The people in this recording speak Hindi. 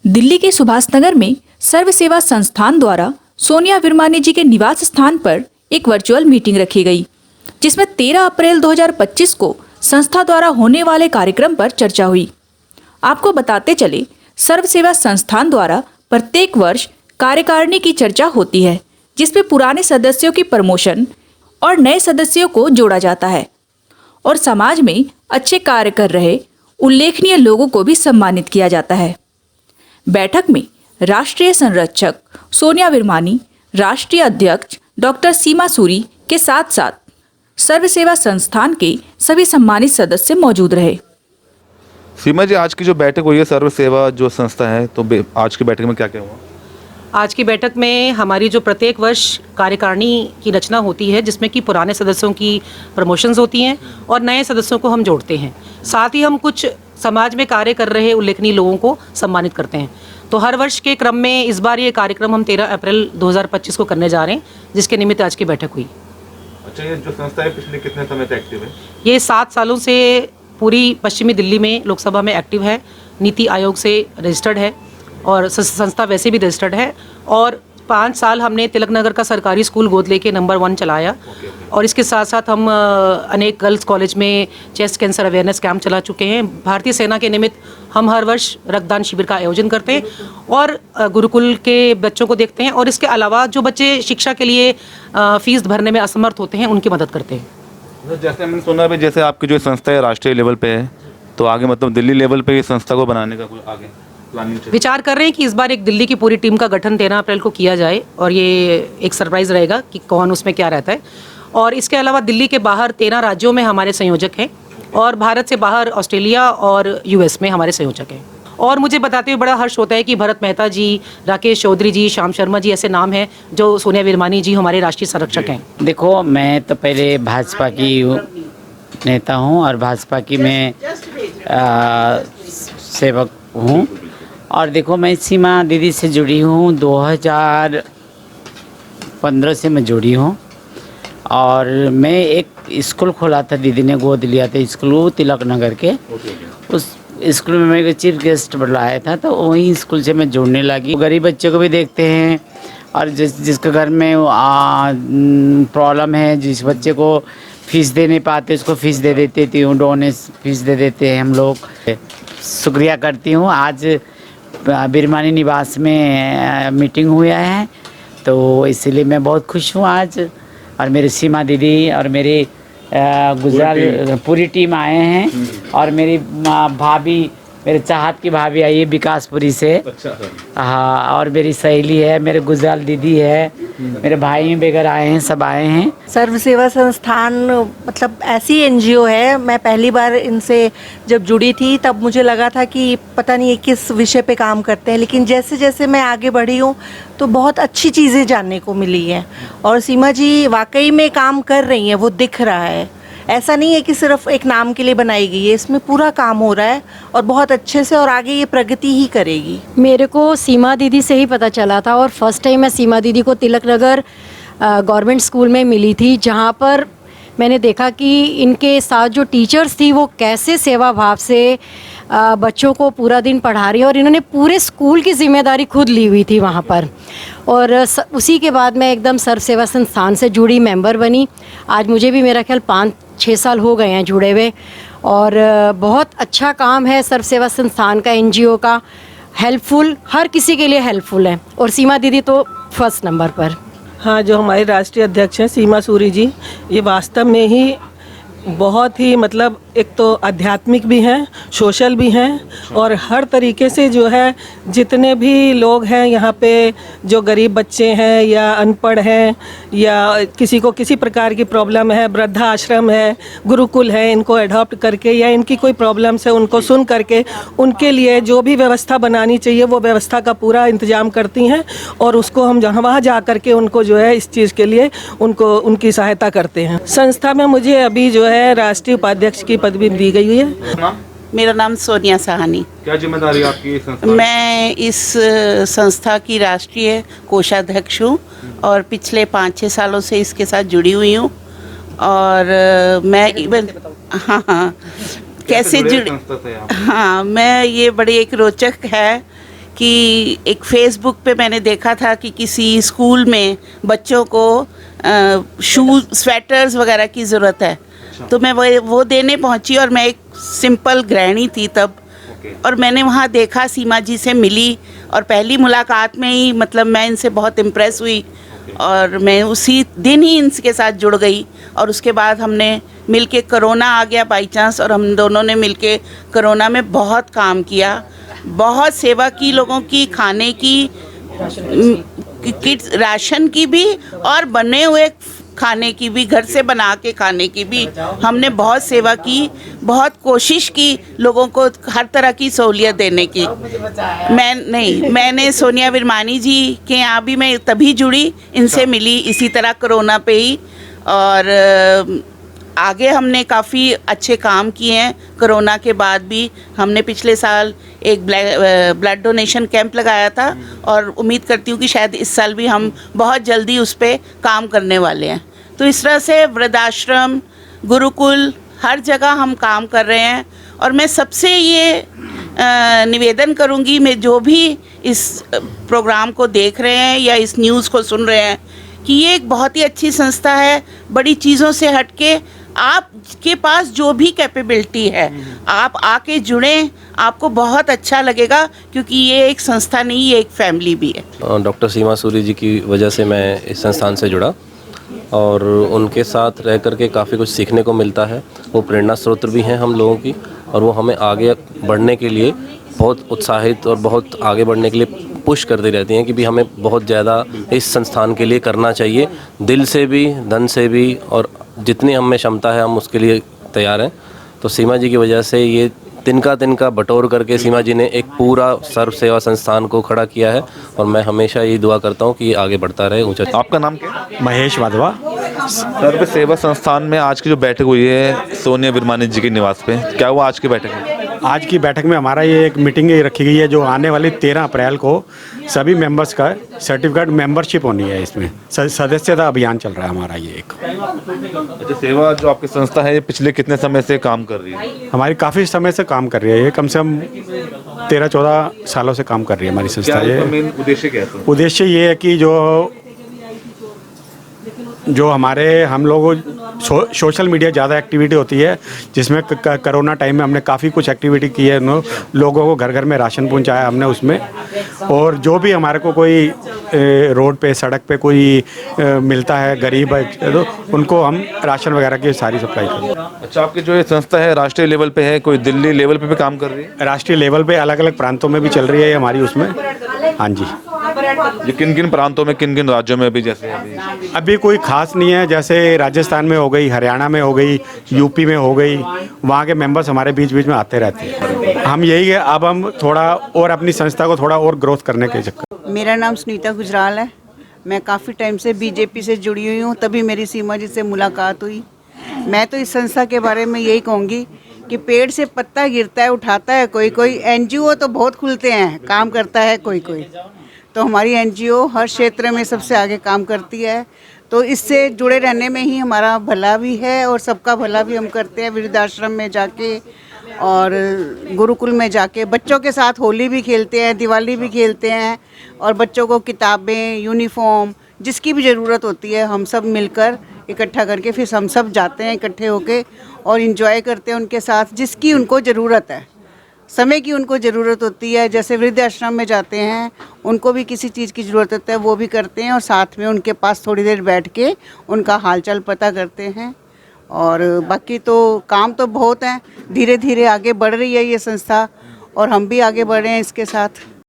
दिल्ली के सुभाष नगर में सर्व सेवा संस्थान द्वारा सोनिया विरमानी जी के निवास स्थान पर एक वर्चुअल मीटिंग रखी गई, जिसमें 13 अप्रैल 2025 को संस्था द्वारा होने वाले कार्यक्रम पर चर्चा हुई। आपको बताते चले, सर्व सेवा संस्थान द्वारा प्रत्येक वर्ष कार्यकारिणी की चर्चा होती है, जिसमें पुराने सदस्यों की प्रमोशन और नए सदस्यों को जोड़ा जाता है और समाज में अच्छे कार्य कर रहे उल्लेखनीय लोगों को भी सम्मानित किया जाता है। बैठक में राष्ट्रीय संरक्षक सोनिया विरमानी, राष्ट्रीय अध्यक्ष डॉक्टर सीमा सूरी के साथ साथ सर्व सेवा संस्थान के सभी सम्मानित सदस्य मौजूद रहे। सीमा जी, आज की जो बैठक हुई है सर्व सेवा जो संस्था है, तो आज की बैठक में क्या क्या हुआ? आज की बैठक में हमारी जो प्रत्येक वर्ष कार्यकारिणी की रचना होती है, जिसमें कि पुराने सदस्यों की प्रमोशंस होती हैं और नए सदस्यों को हम जोड़ते हैं। साथ ही हम कुछ समाज में कार्य कर रहे उल्लेखनीय लोगों को सम्मानित करते हैं। तो हर वर्ष के क्रम में इस बार ये कार्यक्रम हम 13 अप्रैल 2025 को करने जा रहे हैं, जिसके निमित्त आज की बैठक हुई। अच्छा, ये जो संस्था है पिछले कितने समय से एक्टिव है? ये 7 सालों से पूरी पश्चिमी दिल्ली में लोकसभा में एक्टिव है, नीति आयोग से रजिस्टर्ड है और संस्था वैसे भी रजिस्टर्ड है। और 5 साल हमने तिलक नगर का सरकारी स्कूल गोद लेके नंबर 1 चलाया। और इसके साथ साथ हम अनेक गर्ल्स कॉलेज में चेस्ट कैंसर अवेयरनेस कैंप चला चुके हैं। भारतीय सेना के निमित्त हम हर वर्ष रक्तदान शिविर का आयोजन करते हैं और गुरुकुल के बच्चों को देखते हैं। और इसके अलावा जो बच्चे शिक्षा के लिए फीस भरने में असमर्थ होते हैं, उनकी मदद करते हैं। जैसे हमने सुना है, जैसे आपकी जो संस्था है राष्ट्रीय लेवल पे है, तो आगे मतलब दिल्ली लेवल पे इस संस्था को बनाने का कोई आगे विचार कर रहे हैं कि इस बार एक दिल्ली की पूरी टीम का गठन 13 अप्रैल को किया जाए और ये एक सरप्राइज रहेगा कि कौन उसमें क्या रहता है। और इसके अलावा दिल्ली के बाहर 13 राज्यों में हमारे संयोजक हैं और भारत से बाहर ऑस्ट्रेलिया और यूएस में हमारे संयोजक हैं। और मुझे बताते हुए बड़ा हर्ष होता है कि भरत मेहता जी, राकेश चौधरी जी, श्याम शर्मा जी ऐसे नाम हैं जो सोनिया विरमानी जी हमारे राष्ट्रीय संरक्षक हैं। देखो, मैं तो पहले भाजपा की नेता हूँ और भाजपा की मैं सेवक हूँ। और देखो, मैं सीमा दीदी से जुड़ी हूँ 2015 से मैं जुड़ी हूँ। और मैं एक स्कूल खोला था, दीदी ने गोद लिया था स्कूल तिलक नगर के। उस स्कूल में मेरे को चीफ गेस्ट बुलाया था, तो वही स्कूल से मैं जुड़ने लगी। गरीब बच्चों को भी देखते हैं और जिसके घर में प्रॉब्लम है, जिस बच्चे को फीस दे नहीं पाते उसको फीस दे देती थी, डोनेशन फीस दे देते हैं हम लोग। शुक्रिया करती हूँ। आज विरमानी निवास में मीटिंग हुआ है, तो इसलिए मैं बहुत खुश हूँ आज। और मेरी सीमा दीदी और मेरी गुजराल पूरी टीम आए हैं और मेरी भाभी, मेरे चाहत की भाभी आई है विकासपुरी से। अच्छा। हाँ, और मेरी सहेली है, मेरे गुजराल दीदी है, मेरे भाई वगैरह आए हैं, सब आए हैं। सर्व सेवा संस्थान मतलब ऐसी एनजीओ है, मैं पहली बार इनसे जब जुड़ी थी तब मुझे लगा था कि पता नहीं किस विषय पे काम करते हैं, लेकिन जैसे जैसे मैं आगे बढ़ी हूँ तो बहुत अच्छी चीज़ें जानने को मिली हैं। और सीमा जी वाकई में काम कर रही हैं, वो दिख रहा है। ऐसा नहीं है कि सिर्फ एक नाम के लिए बनाई गई है, इसमें पूरा काम हो रहा है और बहुत अच्छे से, और आगे ये प्रगति ही करेगी। मेरे को सीमा दीदी से ही पता चला था और फर्स्ट टाइम मैं सीमा दीदी को तिलक नगर गवर्नमेंट स्कूल में मिली थी, जहाँ पर मैंने देखा कि इनके साथ जो टीचर्स थी वो कैसे सेवा भाव से बच्चों को पूरा दिन पढ़ा रही है और इन्होंने पूरे स्कूल की जिम्मेदारी खुद ली हुई थी वहाँ पर। और उसी के बाद मैं एकदम सर्व सेवा संस्थान से जुड़ी मेंबर बनी। आज मुझे भी मेरा ख्याल 5-6 साल हो गए हैं जुड़े हुए। और बहुत अच्छा काम है सर्व सेवा संस्थान का, एनजीओ का, हेल्पफुल, हर किसी के लिए हेल्पफुल है। और सीमा दीदी तो फर्स्ट नंबर पर। हाँ, जो हमारे राष्ट्रीय अध्यक्ष हैं सीमा सूरी जी, ये वास्तव में ही बहुत ही मतलब एक तो आध्यात्मिक भी हैं, सोशल भी हैं और हर तरीके से जो है जितने भी लोग हैं यहाँ पे, जो गरीब बच्चे हैं या अनपढ़ हैं या किसी को किसी प्रकार की प्रॉब्लम है, वृद्धाश्रम है, गुरुकुल है, इनको अडॉप्ट करके या इनकी कोई प्रॉब्लम्स है उनको सुन करके उनके लिए जो भी व्यवस्था बनानी चाहिए वो व्यवस्था का पूरा इंतजाम करती हैं। और उसको हम जहाँ वहाँ जा करके उनको जो है इस चीज़ के लिए उनको उनकी सहायता करते हैं। संस्था में मुझे अभी जो है राष्ट्रीय उपाध्यक्ष की पदवी दी गई है। मेरा नाम सोनिया साहनी। क्या जिम्मेदारी आपकी इस संस्था? मैं इस संस्था की राष्ट्रीय कोषाध्यक्ष हूँ और पिछले 5-6 सालों से इसके साथ जुड़ी हुई हूँ। और मैं इवन हाँ कैसे जुड़ी, हाँ मैं ये बड़ी एक रोचक है कि एक फेसबुक पे मैंने देखा था कि किसी स्कूल में बच्चों को शूज स्वेटर्स वगैरह की ज़रूरत है। तो मैं वो देने पहुंची और मैं एक सिंपल गृहिणी थी तब, और मैंने वहाँ देखा, सीमा जी से मिली और पहली मुलाकात में ही मतलब मैं इनसे बहुत इम्प्रेस हुई और मैं उसी दिन ही इनके साथ जुड़ गई। और उसके बाद हमने मिलके, कोरोना आ गया बाई चांस, और हम दोनों ने मिलके कोरोना में बहुत काम किया, बहुत सेवा की लोगों की, खाने की, किट्स राशन की भी और बने हुए खाने की भी, घर से बना के खाने की भी हमने बहुत सेवा की, बहुत कोशिश की लोगों को हर तरह की सहूलियत देने की। मैंने सोनिया विरमानी जी के यहाँ भी मैं तभी जुड़ी, इनसे मिली इसी तरह कोरोना पे ही, और आगे हमने काफ़ी अच्छे काम किए हैं। कोरोना के बाद भी हमने पिछले साल एक ब्लड डोनेशन कैंप लगाया था और उम्मीद करती हूँ कि शायद इस साल भी हम बहुत जल्दी उस पर काम करने वाले हैं। तो इस तरह से वृद्धाश्रम, गुरुकुल, हर जगह हम काम कर रहे हैं। और मैं सबसे ये निवेदन करूँगी, मैं जो भी इस प्रोग्राम को देख रहे हैं या इस न्यूज़ को सुन रहे हैं, कि ये एक बहुत ही अच्छी संस्था है। बड़ी चीज़ों से हटके आपके पास जो भी कैपेबिलिटी है आप आके जुड़ें, आपको बहुत अच्छा लगेगा, क्योंकि ये एक संस्था नहीं, ये एक फैमिली भी है। डॉक्टर सीमा सूरी जी की वजह से मैं इस संस्थान से जुड़ा और उनके साथ रह कर के काफ़ी कुछ सीखने को मिलता है। वो प्रेरणा स्रोत भी हैं हम लोगों की, और वो हमें आगे बढ़ने के लिए बहुत उत्साहित और बहुत आगे बढ़ने के लिए पुश करती रहती हैं कि भी हमें बहुत ज़्यादा इस संस्थान के लिए करना चाहिए, दिल से भी, धन से भी, और जितनी हम में क्षमता है हम उसके लिए तैयार हैं। तो सीमा जी की वजह से ये तिनका बटोर करके सीमा जी ने एक पूरा सर्व सेवा संस्थान को खड़ा किया है, और मैं हमेशा यही दुआ करता हूँ कि ये आगे बढ़ता रहे ऊंचा। आपका नाम क्या है? महेश वाधवा। सर्व सेवा संस्थान में आज की जो बैठक हुई है सोनिया विरमानी जी के निवास पे, क्या हुआ आज की बैठक में? आज की बैठक में हमारा ये एक मीटिंग रखी गई है जो आने वाली 13 अप्रैल को सभी मेंबर्स का सर्टिफिकेट मेंबरशिप होनी है। इसमें सदस्यता अभियान चल रहा है हमारा ये एक। अच्छा, सेवा जो आपकी संस्था है ये पिछले कितने समय से काम कर रही है? हमारी काफ़ी समय से काम कर रही है, ये कम से कम 13-14 सालों से काम कर रही है हमारी संस्था। ये मेन उद्देश्य क्या है? उद्देश्य ये है कि जो हमारे हम लोगों सोशल मीडिया ज़्यादा एक्टिविटी होती है, जिसमें कोरोना टाइम में हमने काफ़ी कुछ एक्टिविटी की है। लोगों को घर घर में राशन पहुंचाया हमने उसमें, और जो भी हमारे को कोई रोड पे, सड़क पे कोई मिलता है गरीब है तो उनको हम राशन वगैरह की सारी सप्लाई करते हैं। अच्छा, आपकी जो ये संस्था है राष्ट्रीय लेवल पे है, कोई दिल्ली लेवल पे भी काम कर रही है? राष्ट्रीय लेवल पे अलग अलग प्रांतों में भी चल रही है हमारी उसमें। हाँ जी। ये किन किन प्रांतों में, किन किन राज्यों में भी? जैसे अभी कोई खास नहीं है, जैसे राजस्थान में हो गई, हरियाणा में हो गई, यूपी में हो गई, वहाँ के मेंबर्स हमारे बीच बीच में आते रहते हैं। हम यही है, अब हम थोड़ा और अपनी संस्था को थोड़ा और ग्रोथ करने के चक्कर। मेरा नाम सुनीता गुजराल है। मैं काफ़ी टाइम से बीजेपी से जुड़ी हुई हूँ, तभी मेरी सीमा जी से मुलाकात हुई। मैं तो इस संस्था के बारे में यही कहूँगी कि पेड़ से पत्ता गिरता है, उठाता है कोई कोई। एनजीओ तो बहुत खुलते हैं, काम करता है कोई कोई, तो हमारी एनजीओ हर क्षेत्र में सबसे आगे काम करती है। तो इससे जुड़े रहने में ही हमारा भला भी है और सबका भला भी हम करते हैं। वृद्धाश्रम में जाके और गुरुकुल में जाके बच्चों के साथ होली भी खेलते हैं, दिवाली भी खेलते हैं, और बच्चों को किताबें, यूनिफॉर्म, जिसकी भी ज़रूरत होती है हम सब मिलकर इकट्ठा करके फिर हम सब जाते हैं इकट्ठे होके और इन्जॉय करते हैं उनके साथ, जिसकी उनको ज़रूरत है, समय की उनको ज़रूरत होती है। जैसे वृद्धाश्रम में जाते हैं, उनको भी किसी चीज़ की ज़रूरत होती है, वो भी करते हैं, और साथ में उनके पास थोड़ी देर बैठ के उनका हालचाल पता करते हैं। और बाकी तो काम तो बहुत हैं, धीरे धीरे आगे बढ़ रही है ये संस्था, और हम भी आगे बढ़ रहे हैं इसके साथ।